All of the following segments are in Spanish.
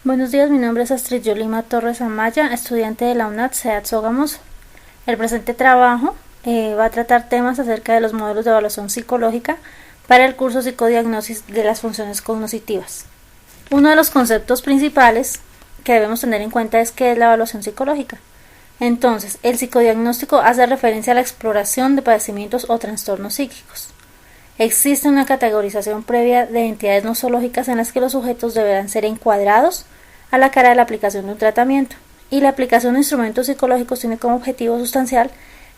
Buenos días, mi nombre es Astrid Yolima Torres Amaya, estudiante de la UNAD SEAD Sogamoso. El presente trabajo va a tratar temas acerca de los modelos de evaluación psicológica para el curso Psicodiagnosis de las funciones cognitivas. Uno de los conceptos principales que debemos tener en cuenta es qué es la evaluación psicológica. Entonces, el psicodiagnóstico hace referencia a la exploración de padecimientos o trastornos psíquicos. Existe una categorización previa de entidades nosológicas en las que los sujetos deberán ser encuadrados a la cara de la aplicación de un tratamiento, y la aplicación de instrumentos psicológicos tiene como objetivo sustancial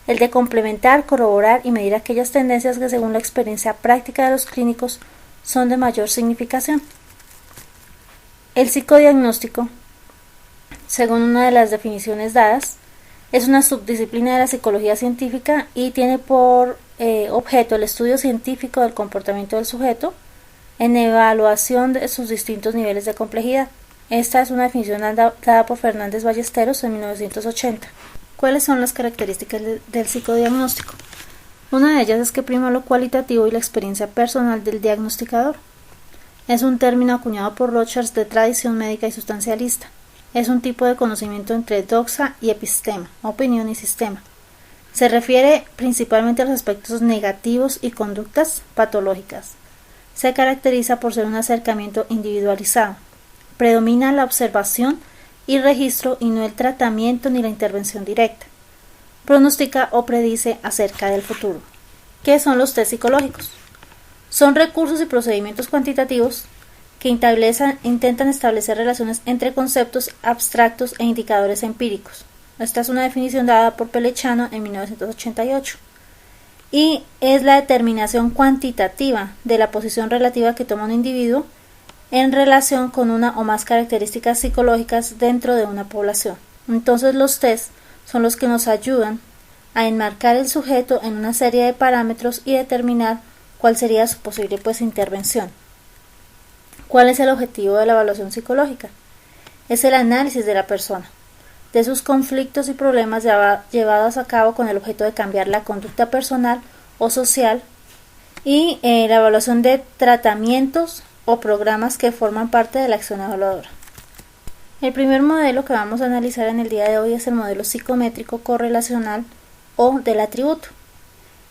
el de complementar, corroborar y medir aquellas tendencias que según la experiencia práctica de los clínicos son de mayor significación. El psicodiagnóstico, según una de las definiciones dadas, es una subdisciplina de la psicología científica y tiene por objeto el estudio científico del comportamiento del sujeto en evaluación de sus distintos niveles de complejidad. Esta es una definición dada por Fernández Ballesteros en 1980. ¿Cuáles son las características del psicodiagnóstico? Una de ellas es que prima lo cualitativo y la experiencia personal del diagnosticador. Es un término acuñado por Rogers de tradición médica y sustancialista. Es un tipo de conocimiento entre doxa y epistema, opinión y sistema. Se refiere principalmente a los aspectos negativos y conductas patológicas. Se caracteriza por ser un acercamiento individualizado. Predomina la observación y registro y no el tratamiento ni la intervención directa. Pronostica o predice acerca del futuro. ¿Qué son los test psicológicos? Son recursos y procedimientos cuantitativos que intentan establecer relaciones entre conceptos abstractos e indicadores empíricos. Esta es una definición dada por Pelechano en 1988. Y es la determinación cuantitativa de la posición relativa que toma un individuo en relación con una o más características psicológicas dentro de una población. Entonces los test son los que nos ayudan a enmarcar el sujeto en una serie de parámetros y determinar cuál sería su posible intervención. ¿Cuál es el objetivo de la evaluación psicológica? Es el análisis de la persona, de sus conflictos y problemas llevados a cabo con el objeto de cambiar la conducta personal o social y la evaluación de tratamientos o programas que forman parte de la acción evaluadora. El primer modelo que vamos a analizar en el día de hoy es el modelo psicométrico correlacional o del atributo.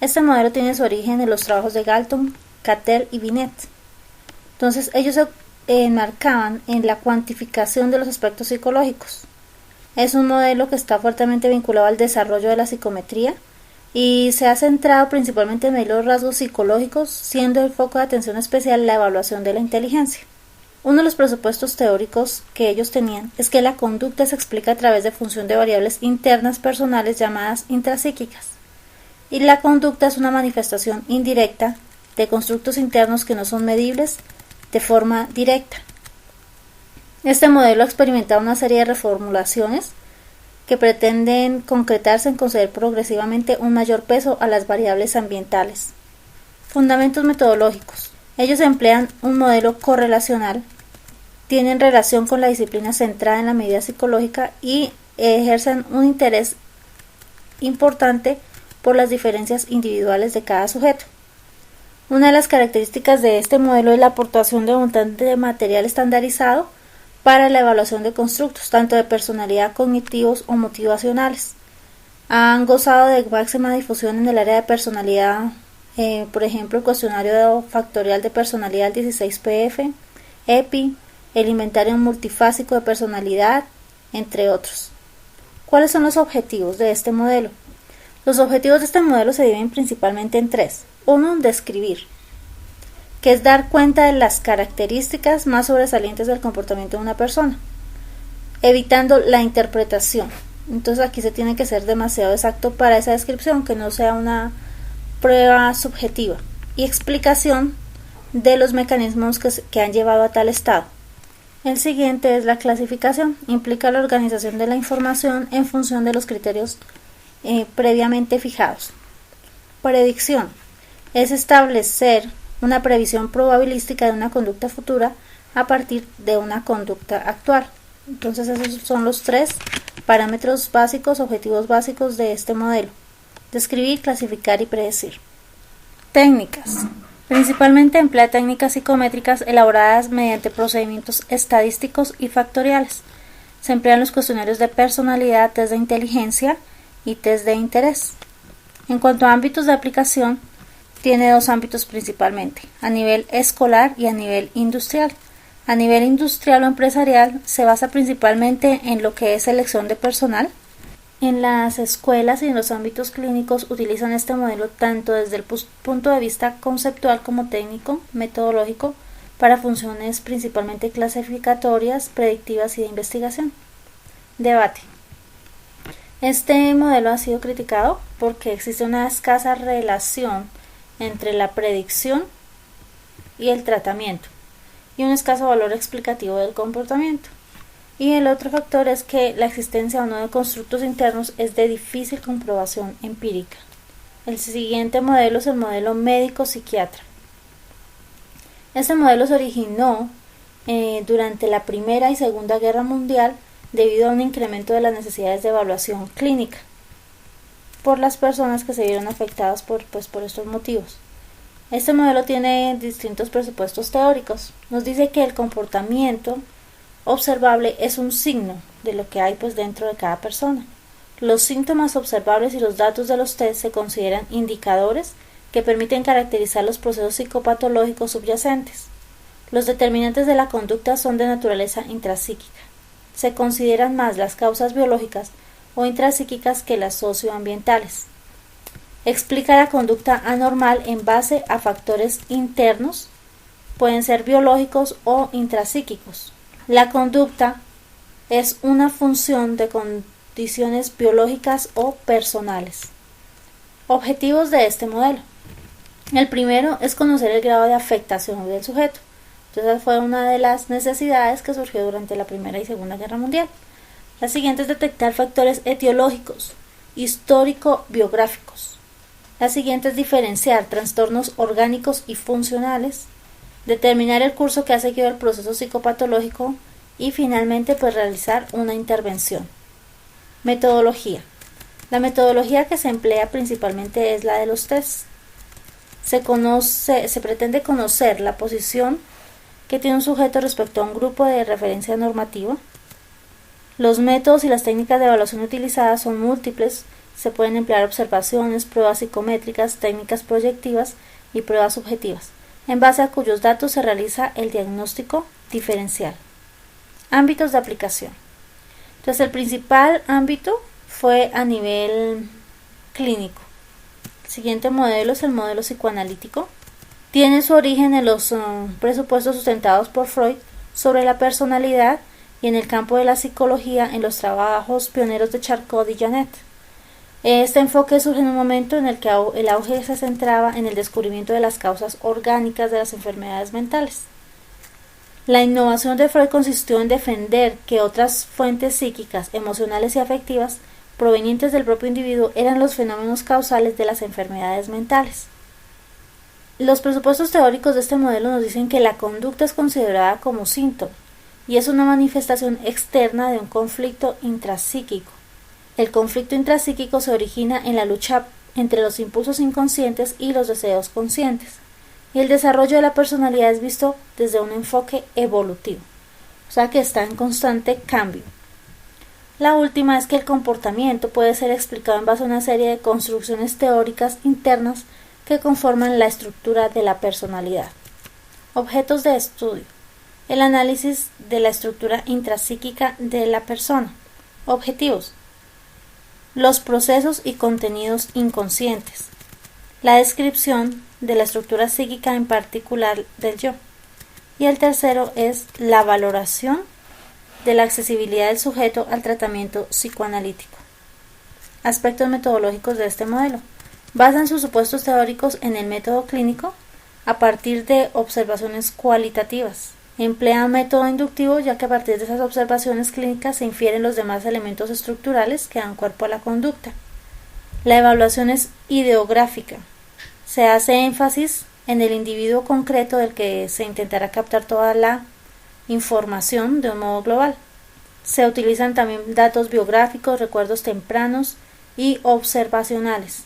Este modelo tiene su origen en los trabajos de Galton, Cattell y Binet. Entonces ellos se enmarcaban en la cuantificación de los aspectos psicológicos. Es un modelo que está fuertemente vinculado al desarrollo de la psicometría y se ha centrado principalmente en medir los rasgos psicológicos, siendo el foco de atención especial la evaluación de la inteligencia. Uno de los presupuestos teóricos que ellos tenían es que la conducta se explica a través de función de variables internas personales llamadas intrapsíquicas, y la conducta es una manifestación indirecta de constructos internos que no son medibles de forma directa. Este modelo ha experimentado una serie de reformulaciones que pretenden concretarse en conceder progresivamente un mayor peso a las variables ambientales. Fundamentos metodológicos. Ellos emplean un modelo correlacional, tienen relación con la disciplina centrada en la medida psicológica y ejercen un interés importante por las diferencias individuales de cada sujeto. Una de las características de este modelo es la aportación de abundante material estandarizado para la evaluación de constructos, tanto de personalidad, cognitivos o motivacionales. Han gozado de máxima difusión en el área de personalidad, por ejemplo, el cuestionario factorial de personalidad 16PF, EPI, el inventario multifásico de personalidad, entre otros. ¿Cuáles son los objetivos de este modelo? Los objetivos de este modelo se dividen principalmente en tres. Uno, describir, que es dar cuenta de las características más sobresalientes del comportamiento de una persona, evitando la interpretación. Entonces aquí se tiene que ser demasiado exacto para esa descripción, que no sea una prueba subjetiva, y explicación de los mecanismos que han llevado a tal estado. El siguiente es la clasificación, implica la organización de la información en función de los criterios previamente fijados. Predicción es establecer una previsión probabilística de una conducta futura a partir de una conducta actual. Entonces esos son los tres parámetros básicos, objetivos básicos de este modelo: describir, clasificar y predecir. Técnicas. Principalmente emplea técnicas psicométricas elaboradas mediante procedimientos estadísticos y factoriales. Se emplean los cuestionarios de personalidad, test de inteligencia y test de interés. En cuanto a ámbitos de aplicación, tiene dos ámbitos principalmente, a nivel escolar y a nivel industrial. A nivel industrial o empresarial se basa principalmente en lo que es selección de personal. En las escuelas y en los ámbitos clínicos utilizan este modelo tanto desde el punto de vista conceptual como técnico, metodológico, para funciones principalmente clasificatorias, predictivas y de investigación. Debate. Este modelo ha sido criticado porque existe una escasa relación entre la predicción y el tratamiento y un escaso valor explicativo del comportamiento. Y el otro factor es que la existencia o no de constructos internos es de difícil comprobación empírica. El siguiente modelo es el modelo médico-psiquiatra. Este modelo se originó durante la Primera y Segunda Guerra Mundial debido a un incremento de las necesidades de evaluación clínica por las personas que se vieron afectadas por estos motivos. Este modelo tiene distintos presupuestos teóricos. Nos dice que el comportamiento observable es un signo de lo que hay dentro de cada persona. Los síntomas observables y los datos de los test se consideran indicadores que permiten caracterizar los procesos psicopatológicos subyacentes. Los determinantes de la conducta son de naturaleza intrapsíquica. Se consideran más las causas biológicas o intrapsíquicas que las socioambientales. Explica la conducta anormal en base a factores internos, pueden ser biológicos o intrapsíquicos. La conducta es una función de condiciones biológicas o personales. Objetivos de este modelo. El primero es conocer el grado de afectación del sujeto. Entonces fue una de las necesidades que surgió durante la Primera y Segunda Guerra Mundial. La siguiente es detectar factores etiológicos, histórico-biográficos. La siguiente es diferenciar trastornos orgánicos y funcionales, determinar el curso que ha seguido el proceso psicopatológico y finalmente realizar una intervención. Metodología. La metodología que se emplea principalmente es la de los tests. Se pretende conocer la posición que tiene un sujeto respecto a un grupo de referencia normativa. Los métodos y las técnicas de evaluación utilizadas son múltiples. Se pueden emplear observaciones, pruebas psicométricas, técnicas proyectivas y pruebas subjetivas, en base a cuyos datos se realiza el diagnóstico diferencial. Ámbitos de aplicación. Entonces, el principal ámbito fue a nivel clínico. El siguiente modelo es el modelo psicoanalítico. Tiene su origen en los presupuestos sustentados por Freud sobre la personalidad y en el campo de la psicología en los trabajos pioneros de Charcot y Janet. Este enfoque surge en un momento en el que el auge se centraba en el descubrimiento de las causas orgánicas de las enfermedades mentales. La innovación de Freud consistió en defender que otras fuentes psíquicas, emocionales y afectivas provenientes del propio individuo eran los fenómenos causales de las enfermedades mentales. Los presupuestos teóricos de este modelo nos dicen que la conducta es considerada como síntoma y es una manifestación externa de un conflicto intrapsíquico. El conflicto intrapsíquico se origina en la lucha entre los impulsos inconscientes y los deseos conscientes, y el desarrollo de la personalidad es visto desde un enfoque evolutivo, o sea que está en constante cambio. La última es que el comportamiento puede ser explicado en base a una serie de construcciones teóricas internas que conforman la estructura de la personalidad. Objetos de estudio. El análisis de la estructura intrapsíquica de la persona. Objetivos. Los procesos y contenidos inconscientes. La descripción de la estructura psíquica en particular del yo. Y el tercero es la valoración de la accesibilidad del sujeto al tratamiento psicoanalítico. Aspectos metodológicos de este modelo. Basan sus supuestos teóricos en el método clínico a partir de observaciones cualitativas. Emplea un método inductivo ya que a partir de esas observaciones clínicas se infieren los demás elementos estructurales que dan cuerpo a la conducta. La evaluación es ideográfica. Se hace énfasis en el individuo concreto del que se intentará captar toda la información de un modo global. Se utilizan también datos biográficos, recuerdos tempranos y observacionales.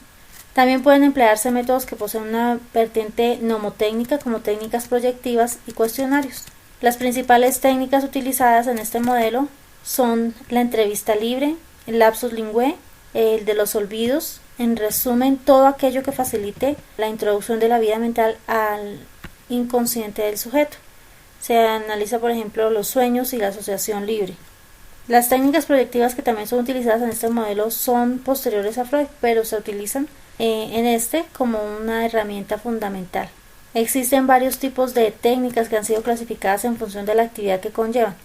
También pueden emplearse métodos que poseen una vertiente nomotécnica como técnicas proyectivas y cuestionarios. Las principales técnicas utilizadas en este modelo son la entrevista libre, el lapsus linguae, el de los olvidos, en resumen, todo aquello que facilite la introducción de la vida mental al inconsciente del sujeto. Se analiza, por ejemplo, los sueños y la asociación libre. Las técnicas proyectivas que también son utilizadas en este modelo son posteriores a Freud, pero se utilizan en este como una herramienta fundamental. Existen varios tipos de técnicas que han sido clasificadas en función de la actividad que conllevan,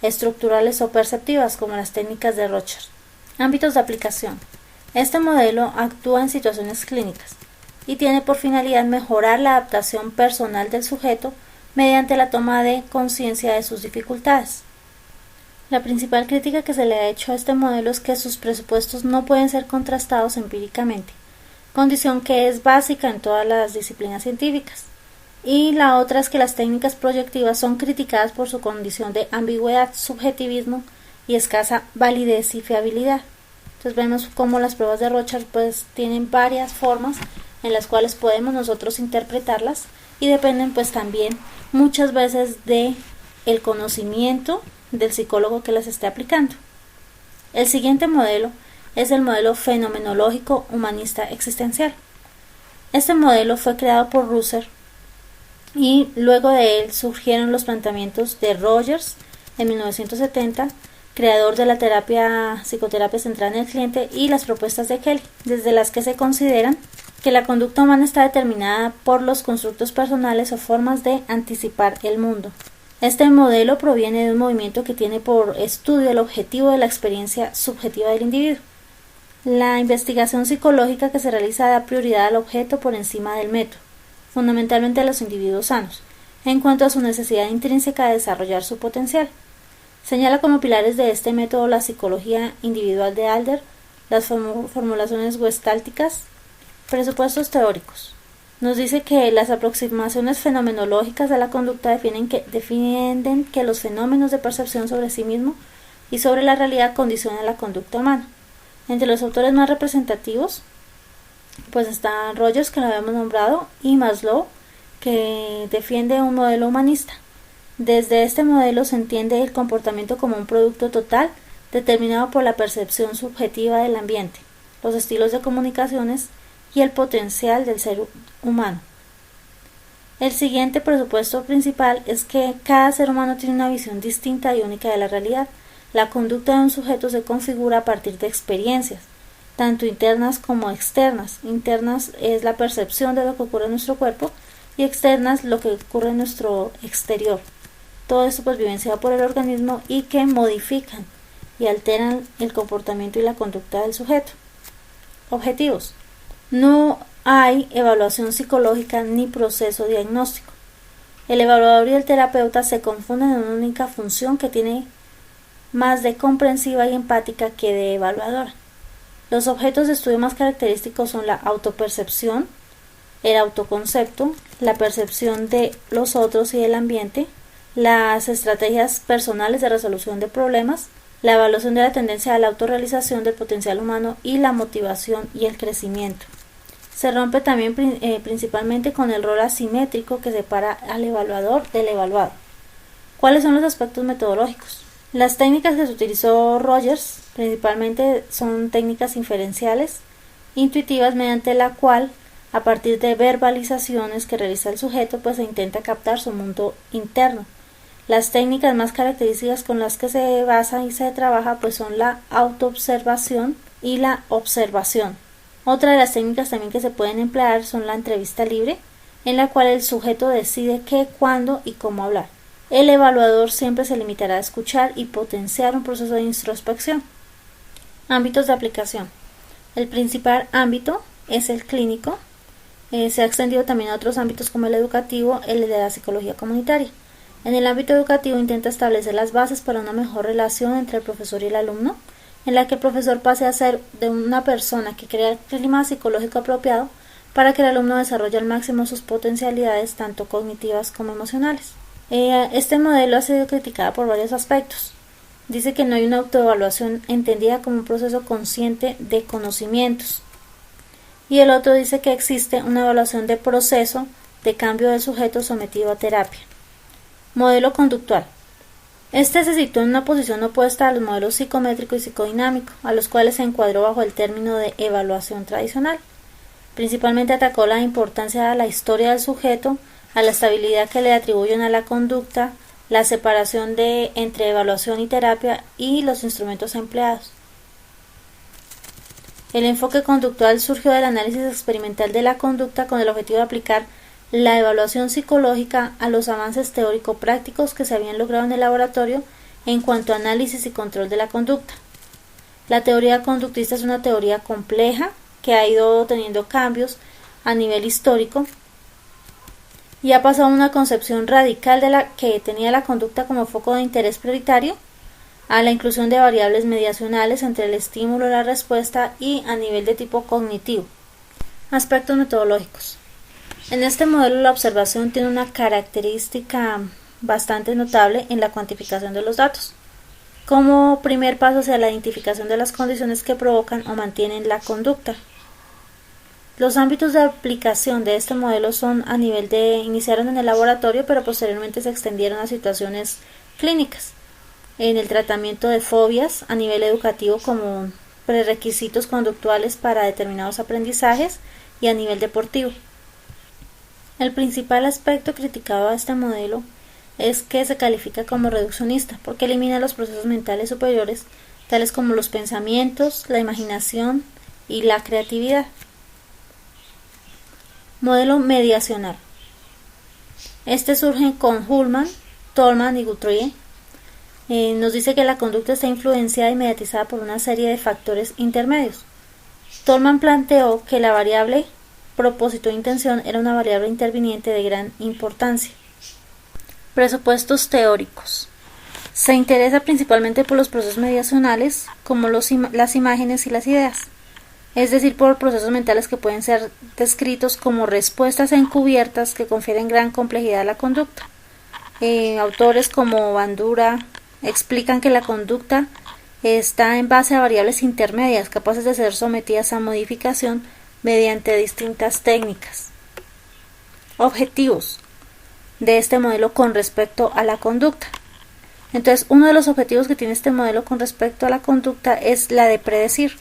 estructurales o perceptivas, como las técnicas de Rocher. Ámbitos de aplicación. Este modelo actúa en situaciones clínicas y tiene por finalidad mejorar la adaptación personal del sujeto mediante la toma de conciencia de sus dificultades. La principal crítica que se le ha hecho a este modelo es que sus presupuestos no pueden ser contrastados empíricamente, condición que es básica en todas las disciplinas científicas. Y la otra es que las técnicas proyectivas son criticadas por su condición de ambigüedad, subjetivismo y escasa validez y fiabilidad. Entonces vemos cómo las pruebas de Rocher pues tienen varias formas en las cuales podemos nosotros interpretarlas y dependen pues también muchas veces de el conocimiento del psicólogo que las esté aplicando. El siguiente modelo es el modelo fenomenológico humanista existencial. Este modelo fue creado por Husserl y luego de él surgieron los planteamientos de Rogers en 1970, creador de la psicoterapia centrada en el cliente, y las propuestas de Kelly, desde las que se consideran que la conducta humana está determinada por los constructos personales o formas de anticipar el mundo. Este modelo proviene de un movimiento que tiene por estudio el objetivo de la experiencia subjetiva del individuo. La investigación psicológica que se realiza da prioridad al objeto por encima del método, fundamentalmente a los individuos sanos, en cuanto a su necesidad intrínseca de desarrollar su potencial. Señala como pilares de este método la psicología individual de Adler, las formulaciones gestálticas, presupuestos teóricos. Nos dice que las aproximaciones fenomenológicas a la conducta defienden que los fenómenos de percepción sobre sí mismo y sobre la realidad condicionan la conducta humana. Entre los autores más representativos pues está Rogers, que lo habíamos nombrado, y Maslow, que defiende un modelo humanista. Desde este modelo se entiende el comportamiento como un producto total determinado por la percepción subjetiva del ambiente, los estilos de comunicaciones y el potencial del ser humano. El siguiente presupuesto principal es que cada ser humano tiene una visión distinta y única de la realidad. La conducta de un sujeto se configura a partir de experiencias, tanto internas como externas. Internas es la percepción de lo que ocurre en nuestro cuerpo y externas lo que ocurre en nuestro exterior. Todo esto pues vivenciado por el organismo y que modifican y alteran el comportamiento y la conducta del sujeto. Objetivos. No hay evaluación psicológica ni proceso diagnóstico. El evaluador y el terapeuta se confunden en una única función que tiene más de comprensiva y empática que de evaluadora. Los objetos de estudio más característicos son la autopercepción, el autoconcepto, la percepción de los otros y del ambiente, las estrategias personales de resolución de problemas, la evaluación de la tendencia a la autorrealización del potencial humano y la motivación y el crecimiento. Se rompe también principalmente con el rol asimétrico que separa al evaluador del evaluado. ¿Cuáles son los aspectos metodológicos? Las técnicas que se utilizó Rogers principalmente son técnicas inferenciales, intuitivas, mediante la cual, a partir de verbalizaciones que realiza el sujeto, pues se intenta captar su mundo interno. Las técnicas más características con las que se basa y se trabaja pues son la autoobservación y la observación. Otra de las técnicas también que se pueden emplear son la entrevista libre, en la cual el sujeto decide qué, cuándo y cómo hablar. El evaluador siempre se limitará a escuchar y potenciar un proceso de introspección. Ámbitos de aplicación. El principal ámbito es el clínico. Se ha extendido también a otros ámbitos como el educativo, el de la psicología comunitaria. En el ámbito educativo intenta establecer las bases para una mejor relación entre el profesor y el alumno, en la que el profesor pase a ser de una persona que crea el clima psicológico apropiado para que el alumno desarrolle al máximo sus potencialidades tanto cognitivas como emocionales. Este modelo ha sido criticado por varios aspectos. Dice que no hay una autoevaluación entendida como un proceso consciente de conocimientos. y el otro dice que existe una evaluación de proceso de cambio del sujeto sometido a terapia. Modelo conductual. Este se situó en una posición opuesta a los modelos psicométrico y psicodinámico, a los cuales se encuadró bajo el término de evaluación tradicional. Principalmente atacó la importancia de la historia del sujeto, a la estabilidad que le atribuyen a la conducta, la separación entre evaluación y terapia y los instrumentos empleados. El enfoque conductual surgió del análisis experimental de la conducta con el objetivo de aplicar la evaluación psicológica a los avances teórico-prácticos que se habían logrado en el laboratorio en cuanto a análisis y control de la conducta. La teoría conductista es una teoría compleja que ha ido teniendo cambios a nivel histórico y ha pasado a una concepción radical de la que tenía la conducta como foco de interés prioritario a la inclusión de variables mediacionales entre el estímulo y la respuesta y a nivel de tipo cognitivo. Aspectos metodológicos. En este modelo la observación tiene una característica bastante notable en la cuantificación de los datos, como primer paso hacia la identificación de las condiciones que provocan o mantienen la conducta. Los ámbitos de aplicación de este modelo iniciaron en el laboratorio, pero posteriormente se extendieron a situaciones clínicas, en el tratamiento de fobias a nivel educativo como prerequisitos conductuales para determinados aprendizajes y a nivel deportivo. El principal aspecto criticado a este modelo es que se califica como reduccionista porque elimina los procesos mentales superiores tales como los pensamientos, la imaginación y la creatividad. Modelo mediacional. Este surge con Ullmann, Tolman y Guthrie. Nos dice que la conducta está influenciada y mediatizada por una serie de factores intermedios. Tolman planteó que la variable propósito e intención era una variable interviniente de gran importancia. Presupuestos teóricos. Se interesa principalmente por los procesos mediacionales, como las imágenes y las ideas, es decir, por procesos mentales que pueden ser descritos como respuestas encubiertas que confieren gran complejidad a la conducta. Autores como Bandura explican que la conducta está en base a variables intermedias capaces de ser sometidas a modificación mediante distintas técnicas. Objetivos de este modelo con respecto a la conducta. Entonces, uno de los objetivos que tiene este modelo con respecto a la conducta es la de predecir.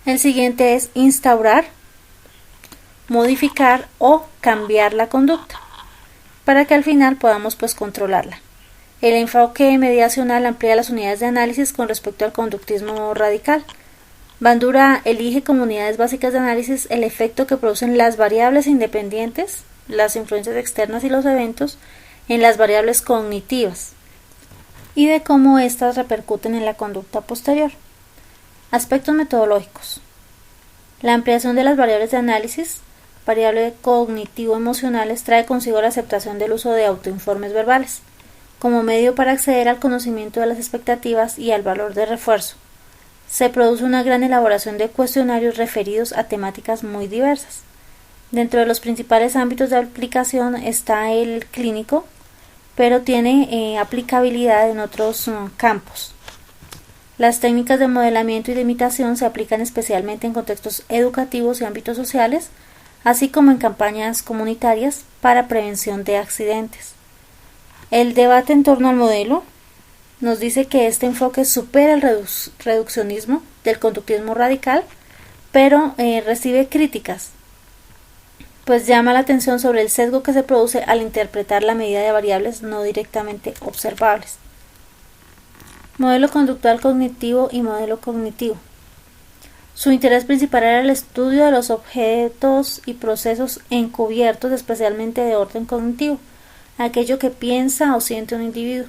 El siguiente es instaurar, modificar o cambiar la conducta, para que al final podamos controlarla. El enfoque mediacional amplía las unidades de análisis con respecto al conductismo radical. Bandura elige como unidades básicas de análisis el efecto que producen las variables independientes, las influencias externas y los eventos en las variables cognitivas y de cómo éstas repercuten en la conducta posterior. Aspectos metodológicos. La ampliación de las variables de análisis, variable cognitivo-emocionales, trae consigo la aceptación del uso de autoinformes verbales como medio para acceder al conocimiento de las expectativas y al valor de refuerzo. Se produce una gran elaboración de cuestionarios referidos a temáticas muy diversas. Dentro de los principales ámbitos de aplicación está el clínico, pero tiene aplicabilidad en otros campos. Las técnicas de modelamiento y de imitación se aplican especialmente en contextos educativos y ámbitos sociales, así como en campañas comunitarias para prevención de accidentes. El debate en torno al modelo nos dice que este enfoque supera el reduccionismo del conductismo radical, pero recibe críticas, pues llama la atención sobre el sesgo que se produce al interpretar la medida de variables no directamente observables. Modelo conductual cognitivo y modelo cognitivo. Su interés principal era el estudio de los objetos y procesos encubiertos, especialmente de orden cognitivo, aquello que piensa o siente un individuo.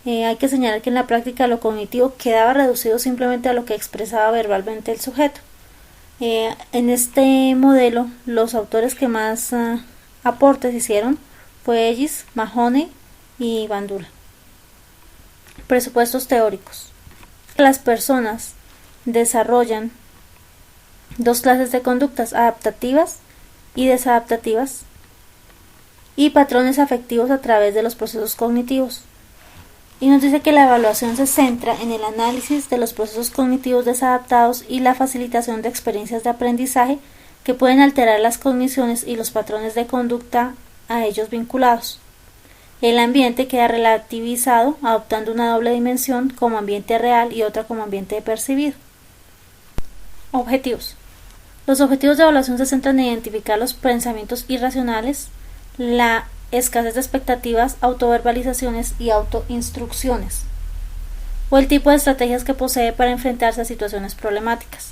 Hay que señalar que en la práctica lo cognitivo quedaba reducido simplemente a lo que expresaba verbalmente el sujeto. En este modelo, los autores que más aportes hicieron fue Ellis, Mahoney y Bandura. Presupuestos teóricos. Las personas desarrollan dos clases de conductas, adaptativas y desadaptativas, y patrones afectivos a través de los procesos cognitivos. Y nos dice que la evaluación se centra en el análisis de los procesos cognitivos desadaptados y la facilitación de experiencias de aprendizaje que pueden alterar las cogniciones y los patrones de conducta a ellos vinculados. El ambiente queda relativizado, adoptando una doble dimensión como ambiente real y otra como ambiente percibido. Objetivos. Los objetivos de evaluación se centran en identificar los pensamientos irracionales, la escasez de expectativas, autoverbalizaciones y autoinstrucciones, o el tipo de estrategias que posee para enfrentarse a situaciones problemáticas.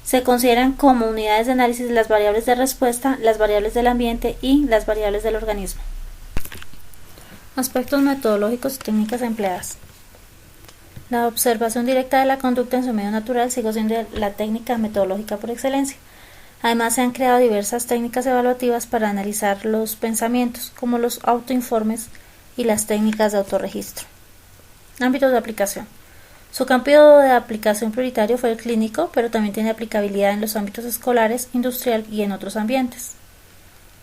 Se consideran como unidades de análisis las variables de respuesta, las variables del ambiente y las variables del organismo. Aspectos metodológicos y técnicas empleadas. La observación directa de la conducta en su medio natural sigue siendo la técnica metodológica por excelencia. Además, se han creado diversas técnicas evaluativas para analizar los pensamientos, como los autoinformes y las técnicas de autorregistro. Ámbitos de aplicación. Su campo de aplicación prioritario fue el clínico, pero también tiene aplicabilidad en los ámbitos escolares, industrial y en otros ambientes.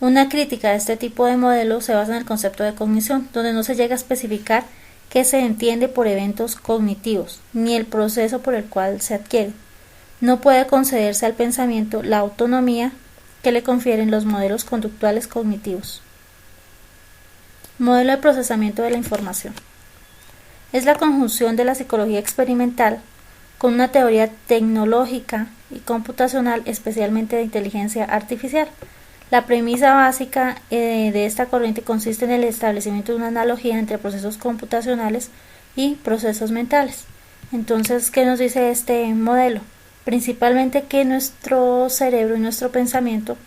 Una crítica de este tipo de modelo se basa en el concepto de cognición, donde no se llega a especificar qué se entiende por eventos cognitivos, ni el proceso por el cual se adquiere. No puede concederse al pensamiento la autonomía que le confieren los modelos conductuales cognitivos. Modelo de procesamiento de la información. Es la conjunción de la psicología experimental con una teoría tecnológica y computacional, especialmente de inteligencia artificial. La premisa básica de esta corriente consiste en el establecimiento de una analogía entre procesos computacionales y procesos mentales. Entonces, ¿qué nos dice este modelo? Principalmente que nuestro cerebro y nuestro pensamiento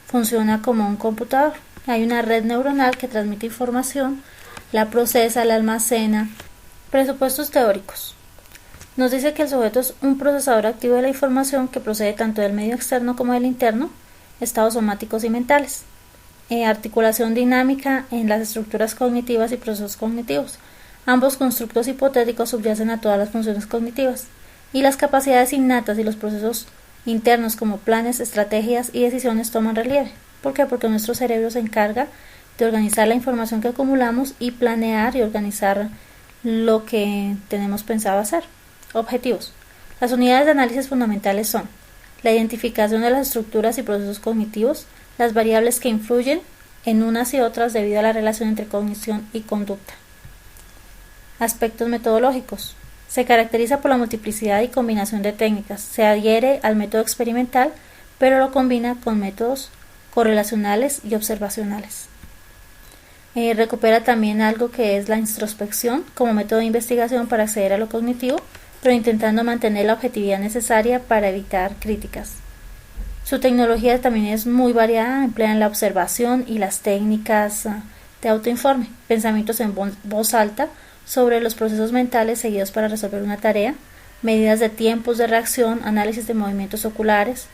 funciona como un computador. Hay una red neuronal que transmite información, la procesa, la almacena. Presupuestos teóricos. Nos dice que el sujeto es un procesador activo de la información que procede tanto del medio externo como del interno, estados somáticos y mentales. Articulación dinámica en las estructuras cognitivas y procesos cognitivos. Ambos constructos hipotéticos subyacen a todas las funciones cognitivas. Y las capacidades innatas y los procesos internos como planes, estrategias y decisiones toman relieve. ¿Por qué? Porque nuestro cerebro se encarga de organizar la información que acumulamos y planear y organizar lo que tenemos pensado hacer. Objetivos. Las unidades de análisis fundamentales son la identificación de las estructuras y procesos cognitivos, las variables que influyen en unas y otras debido a la relación entre cognición y conducta. Aspectos metodológicos. Se caracteriza por la multiplicidad y combinación de técnicas. Se adhiere al método experimental, pero lo combina con métodos correlacionales y observacionales. Recupera también algo que es la introspección como método de investigación para acceder a lo cognitivo, pero intentando mantener la objetividad necesaria para evitar críticas. Su tecnología también es muy variada, emplean la observación y las técnicas de autoinforme, pensamientos en voz alta sobre los procesos mentales seguidos para resolver una tarea, medidas de tiempos de reacción, análisis de movimientos oculares,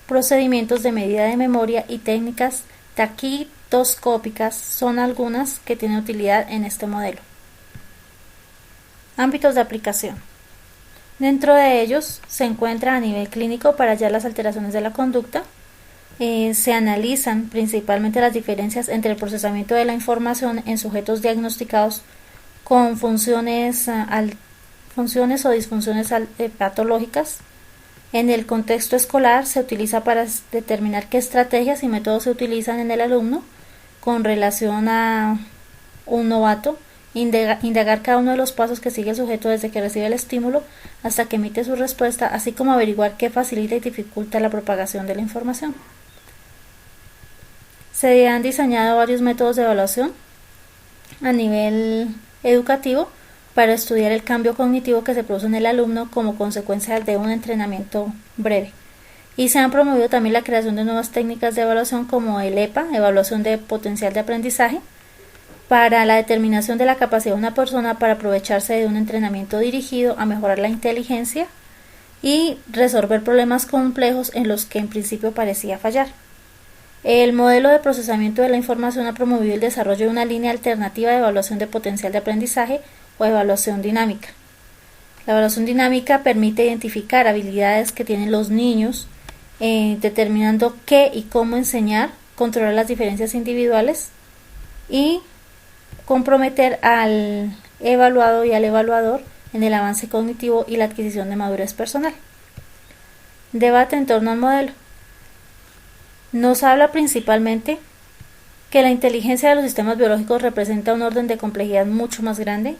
procedimientos de medida de memoria y técnicas taquitoscópicas son algunas que tienen utilidad en este modelo. Ámbitos de aplicación. Dentro de ellos se encuentra a nivel clínico para hallar las alteraciones de la conducta. Se analizan principalmente las diferencias entre el procesamiento de la información en sujetos diagnosticados con funciones o disfunciones patológicas. En el contexto escolar se utiliza para determinar qué estrategias y métodos se utilizan en el alumno con relación a un novato, indagar cada uno de los pasos que sigue el sujeto desde que recibe el estímulo hasta que emite su respuesta, así como averiguar qué facilita y dificulta la propagación de la información. Se han diseñado varios métodos de evaluación a nivel educativo para estudiar el cambio cognitivo que se produce en el alumno como consecuencia de un entrenamiento breve. Y se han promovido también la creación de nuevas técnicas de evaluación como el EPA, evaluación de potencial de aprendizaje, para la determinación de la capacidad de una persona para aprovecharse de un entrenamiento dirigido a mejorar la inteligencia y resolver problemas complejos en los que en principio parecía fallar. El modelo de procesamiento de la información ha promovido el desarrollo de una línea alternativa de evaluación de potencial de aprendizaje o evaluación dinámica. La evaluación dinámica permite identificar habilidades que tienen los niños, determinando qué y cómo enseñar, controlar las diferencias individuales y comprometer al evaluado y al evaluador en el avance cognitivo y la adquisición de madurez personal. Debate en torno al modelo. Nos habla principalmente que la inteligencia de los sistemas biológicos representa un orden de complejidad mucho más grande.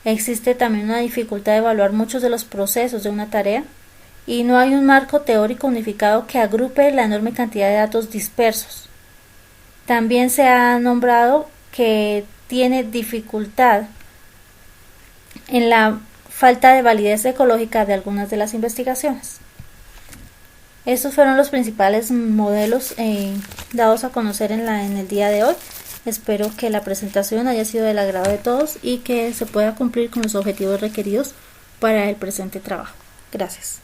Existe también una dificultad de evaluar muchos de los procesos de una tarea y no hay un marco teórico unificado que agrupe la enorme cantidad de datos dispersos. También se ha nombrado que tiene dificultad en la falta de validez ecológica de algunas de las investigaciones. Estos fueron los principales modelos dados a conocer en el día de hoy. Espero que la presentación haya sido del agrado de todos y que se pueda cumplir con los objetivos requeridos para el presente trabajo. Gracias.